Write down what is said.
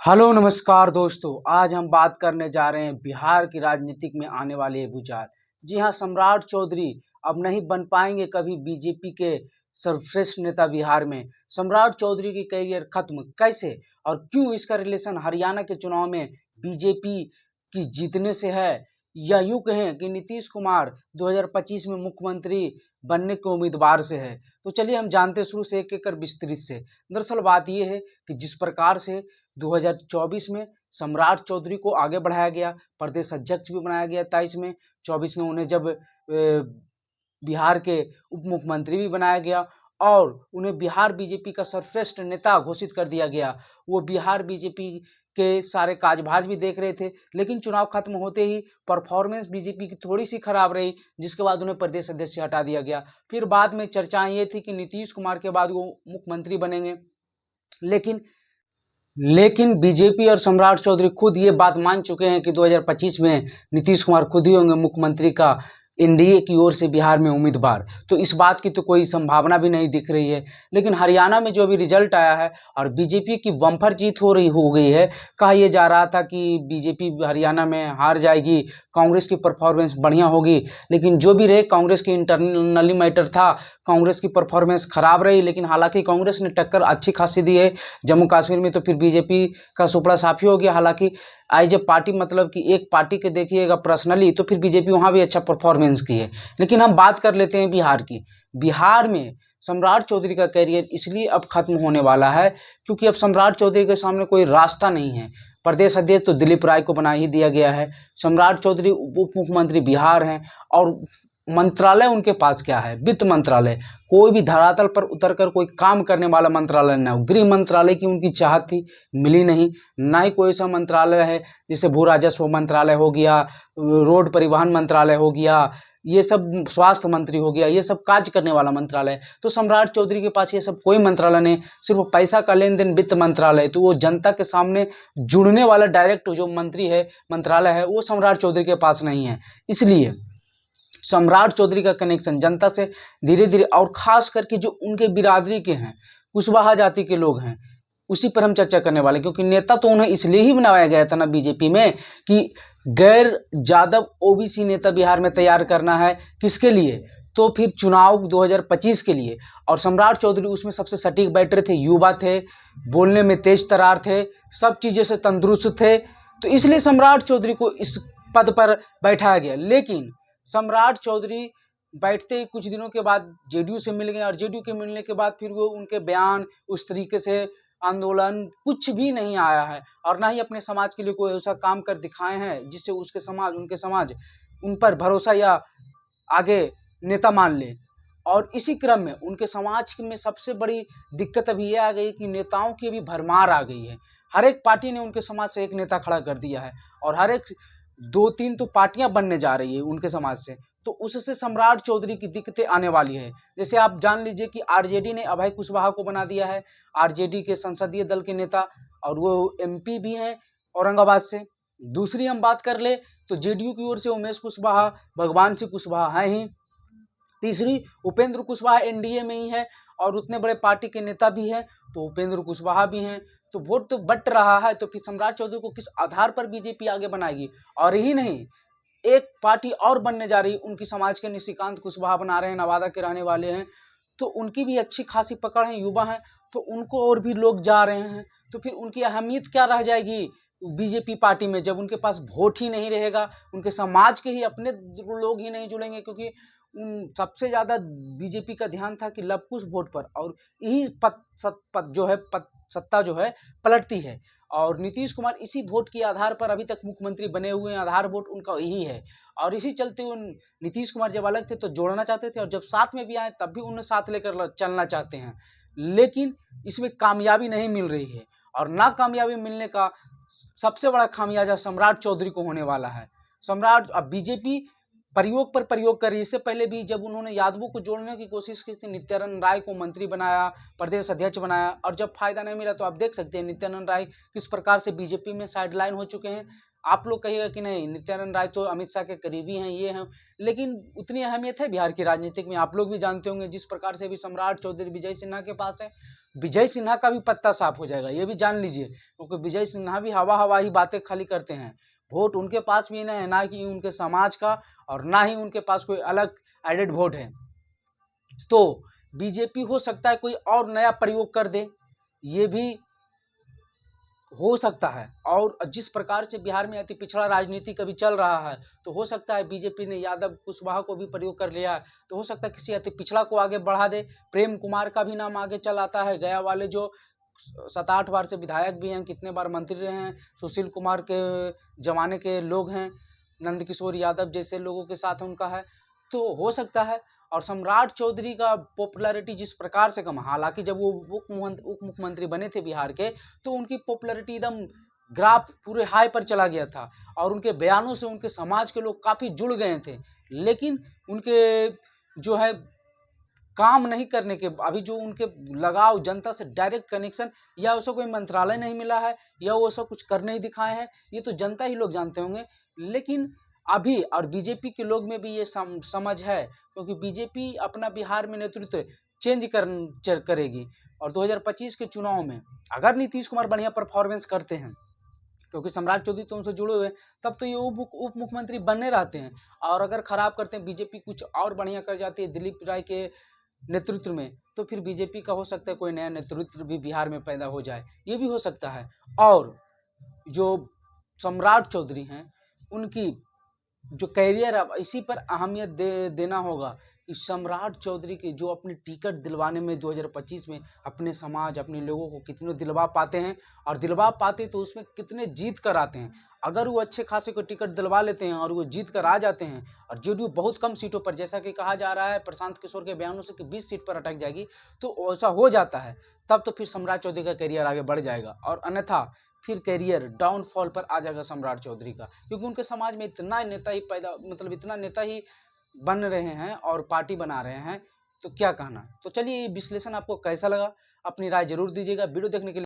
Hello नमस्कार दोस्तों। आज हम बात करने जा रहे हैं बिहार की राजनीतिक में आने वाले ये भूचाल। जी हां, सम्राट चौधरी अब नहीं बन पाएंगे कभी बीजेपी के सर्वश्रेष्ठ नेता बिहार में। सम्राट चौधरी की करियर खत्म कैसे और क्यों, इसका रिलेशन हरियाणा के चुनाव में बीजेपी की जीतने से है या यूं कहें कि नीतीश कुमार 2025 में मुख्यमंत्री बनने के उम्मीदवार से है। तो चलिए हम जानते शुरू से एक एक कर विस्तृत से। दरअसल बात यह है कि जिस प्रकार से 2024 में सम्राट चौधरी को आगे बढ़ाया गया, प्रदेश अध्यक्ष भी बनाया गया 23 में, 24 में उन्हें जब बिहार के उप मुख्यमंत्री भी बनाया गया और उन्हें बिहार बीजेपी का सर्वश्रेष्ठ नेता घोषित कर दिया गया। वो बिहार बीजेपी के सारे काजभार भी देख रहे थे, लेकिन चुनाव खत्म होते ही परफॉर्मेंस बीजेपी की थोड़ी सी खराब रही, जिसके बाद उन्हें प्रदेश अध्यक्ष से हटा दिया गया। फिर बाद में चर्चाएं ये थी कि नीतीश कुमार के बाद वो मुख्यमंत्री बनेंगे, लेकिन बीजेपी और सम्राट चौधरी खुद ये बात मान चुके हैं कि 2025 में नीतीश कुमार खुद ही होंगे मुख्यमंत्री का एनडीए की ओर से बिहार में उम्मीदवार। तो इस बात की तो कोई संभावना भी नहीं दिख रही है। लेकिन हरियाणा में जो अभी रिजल्ट आया है और बीजेपी की बम्पर जीत हो गई है। कहा यह जा रहा था कि बीजेपी हरियाणा में हार जाएगी, कांग्रेस की परफॉर्मेंस बढ़िया होगी, लेकिन जो भी रहे कांग्रेस की इंटरनली मैटर था, कांग्रेस की परफॉर्मेंस खराब रही। लेकिन हालांकि कांग्रेस ने टक्कर अच्छी खासी दी है जम्मू कश्मीर में, तो फिर बीजेपी का सुपड़ा साफी हो गया। हालांकि आई जब पार्टी मतलब कि एक पार्टी के देखिएगा पर्सनली, तो फिर बीजेपी वहां भी अच्छा परफॉर्मेंस की है। लेकिन हम बात कर लेते हैं बिहार की। बिहार में सम्राट चौधरी का कैरियर इसलिए अब खत्म होने वाला है क्योंकि अब सम्राट चौधरी के सामने कोई रास्ता नहीं है। प्रदेश अध्यक्ष तो दिलीप राय को बना ही दिया गया है। सम्राट चौधरी उप मुख्यमंत्री बिहार हैं और मंत्रालय उनके पास क्या है? वित्त मंत्रालय। कोई भी धरातल पर उतरकर कोई काम करने वाला मंत्रालय न हो। गृह मंत्रालय की उनकी चाहत थी, मिली नहीं। ना ही कोई ऐसा मंत्रालय है जैसे भू राजस्व मंत्रालय हो गया, रोड परिवहन मंत्रालय हो गया, ये सब स्वास्थ्य मंत्री हो गया, ये सब काज करने वाला मंत्रालय। तो सम्राट चौधरी के पास ये सब कोई मंत्रालय नहीं, सिर्फ पैसा का लेन देन वित्त मंत्रालय। तो वो जनता के सामने जुड़ने वाला डायरेक्ट जो मंत्री है, मंत्रालय है, वो सम्राट चौधरी के पास नहीं है। इसलिए सम्राट चौधरी का कनेक्शन जनता से धीरे धीरे, और खास करके जो उनके बिरादरी के हैं, कुशवाहा जाति के लोग हैं, उसी पर हम चर्चा करने वाले। क्योंकि नेता तो उन्हें इसलिए ही बनाया गया था ना बीजेपी में कि गैर यादव ओबीसी नेता बिहार में तैयार करना है। किसके लिए? तो फिर चुनाव 2025 के लिए। और सम्राट चौधरी उसमें सबसे सटीक बैठे थे, युवा थे, बोलने में तेज तरार थे, सब चीज़ों से तंदुरुस्त थे। तो इसलिए सम्राट चौधरी को इस पद पर बैठाया गया। लेकिन सम्राट चौधरी बैठते ही कुछ दिनों के बाद जेडीयू से मिल गए और जेडीयू के मिलने के बाद फिर वो उनके बयान, उस तरीके से आंदोलन कुछ भी नहीं आया है और ना ही अपने समाज के लिए कोई ऐसा काम कर दिखाए हैं जिससे उनके समाज उन पर भरोसा या आगे नेता मान ले। और इसी क्रम में उनके समाज में सबसे बड़ी दिक्कत अभी ये आ गई कि नेताओं की अभी भरमार आ गई है। हर एक पार्टी ने उनके समाज से एक नेता खड़ा कर दिया है और हर एक 2-3 तो पार्टियां बनने जा रही है उनके समाज से। तो उससे सम्राट चौधरी की दिक्कतें आने वाली है। जैसे आप जान लीजिए कि आरजेडी ने अभय कुशवाहा को बना दिया है, आरजेडी के संसदीय दल के नेता, और वो एमपी भी हैं औरंगाबाद से। दूसरी हम बात कर ले तो जेडीयू की ओर से उमेश कुशवाहा, भगवान सिंह कुशवाहा हैं ही। तीसरी उपेंद्र कुशवाहा एनडीए में ही है और उतने बड़े पार्टी के नेता भी हैं, तो उपेंद्र कुशवाहा भी हैं। तो वोट तो बट रहा है, तो फिर सम्राट चौधरी को किस आधार पर बीजेपी आगे बनाएगी? और यही नहीं, एक पार्टी और बनने जा रही है उनकी समाज के, निशिकांत कुशवाहा बना रहे हैं, नवादा के रहने वाले हैं, तो उनकी भी अच्छी खासी पकड़ है, युवा है, तो उनको और भी लोग जा रहे हैं। तो फिर उनकी अहमियत क्या रह जाएगी बीजेपी पार्टी में जब उनके पास वोट ही नहीं रहेगा, उनके समाज के ही अपने लोग ही नहीं जुड़ेंगे। क्योंकि सबसे ज़्यादा बीजेपी का ध्यान था कि लवकुश वोट पर, और यही सत्ता जो है पलटती है। और नीतीश कुमार इसी वोट के आधार पर अभी तक मुख्यमंत्री बने हुए हैं, आधार वोट उनका यही है। और इसी चलते हुए नीतीश कुमार जब अलग थे तो जोड़ना चाहते थे, और जब साथ में भी आए तब भी उन्हें साथ लेकर चलना चाहते हैं, लेकिन इसमें कामयाबी नहीं मिल रही है। और ना कामयाबी मिलने का सबसे बड़ा खामियाजा सम्राट चौधरी को होने वाला है। सम्राट अब बीजेपी प्रयोग पर प्रयोग कर रही है। इससे पहले भी जब उन्होंने यादवों को जोड़ने की कोशिश की थी, नित्यानंद राय को मंत्री बनाया, प्रदेश अध्यक्ष बनाया, और जब फायदा नहीं मिला तो आप देख सकते हैं नित्यानंद राय किस प्रकार से बीजेपी में साइडलाइन हो चुके हैं। आप लोग कहिएगा कि नहीं नित्यानंद राय तो अमित शाह के करीबी हैं, ये हैं, लेकिन उतनी अहमियत है बिहार की राजनीतिक में? आप लोग भी जानते होंगे जिस प्रकार से भी सम्राट चौधरी विजय सिन्हा के पास है, विजय सिन्हा का भी पत्ता साफ हो जाएगा, ये भी जान लीजिए, क्योंकि विजय सिन्हा भी हवा हवा ही बातें खाली करते हैं। वोट उनके पास भी नहीं है, ना कि उनके समाज का, और ना ही उनके पास कोई अलग एडेड वोट है। तो बीजेपी हो सकता है कोई और नया प्रयोग कर दे, ये भी हो सकता है। और जिस प्रकार से बिहार में अति पिछड़ा राजनीति कभी चल रहा है, तो हो सकता है बीजेपी ने यादव कुशवाहा को भी प्रयोग कर लिया है, तो हो सकता है किसी अति पिछड़ा को आगे बढ़ा दे। प्रेम कुमार का भी नाम आगे चल आता है, गया वाले जो 7-8 बार से विधायक भी हैं, कितने बार मंत्री रहे हैं, सुशील कुमार के जमाने के लोग हैं, नंदकिशोर यादव जैसे लोगों के साथ उनका है, तो हो सकता है। और सम्राट चौधरी का पॉपुलैरिटी जिस प्रकार से कम, हालांकि जब वो उप मुख्यमंत्री बने थे बिहार के, तो उनकी पॉपुलैरिटी एकदम ग्राफ पूरे हाई पर चला गया था, और उनके बयानों से उनके समाज के लोग काफ़ी जुड़ गए थे। लेकिन उनके जो है काम नहीं करने के, अभी जो उनके लगाव जनता से डायरेक्ट कनेक्शन, या उसको कोई मंत्रालय नहीं मिला है, या वो सब कुछ कर नहीं दिखाए हैं, ये तो जनता ही लोग जानते होंगे। लेकिन अभी और बीजेपी के लोग में भी ये समझ है, क्योंकि बीजेपी अपना बिहार में नेतृत्व चेंज करेगी। और 2025 के चुनाव में अगर नीतीश कुमार बढ़िया परफॉर्मेंस करते हैं, क्योंकि सम्राट चौधरी तो उनसे जुड़े हुए हैं, तब तो ये उप मुख्यमंत्री बनने रहते हैं। और अगर खराब करते हैं, बीजेपी कुछ और बढ़िया कर जाती है दिलीप राय के नेतृत्व में, तो फिर बीजेपी का हो सकता है कोई नया नेतृत्व भी बिहार में पैदा हो जाए, ये भी हो सकता है। और जो सम्राट चौधरी हैं, उनकी जो कैरियर, अब इसी पर अहमियत देना होगा कि सम्राट चौधरी के जो अपने टिकट दिलवाने में 2025 में अपने समाज, अपने लोगों को कितने दिलवा पाते हैं, और दिलवा पाते तो उसमें कितने जीत कर आते हैं। अगर वो अच्छे खासे को टिकट दिलवा लेते हैं और वो जीत कर आ जाते हैं, और जेडीयू बहुत कम सीटों पर, जैसा कि कहा जा रहा है प्रशांत किशोर के बयानों से कि 20 सीट पर अटक जाएगी, तो ऐसा हो जाता है, तब तो फिर सम्राट चौधरी का करियर आगे बढ़ जाएगा। और अन्यथा फिर करियर डाउनफॉल पर आ जाएगा सम्राट चौधरी का, क्योंकि उनके समाज में इतना नेता ही इतना नेता ही बन रहे हैं और पार्टी बना रहे हैं, तो क्या कहना। तो चलिए, ये विश्लेषण आपको कैसा लगा, अपनी राय जरूर दीजिएगा। वीडियो देखने के लिए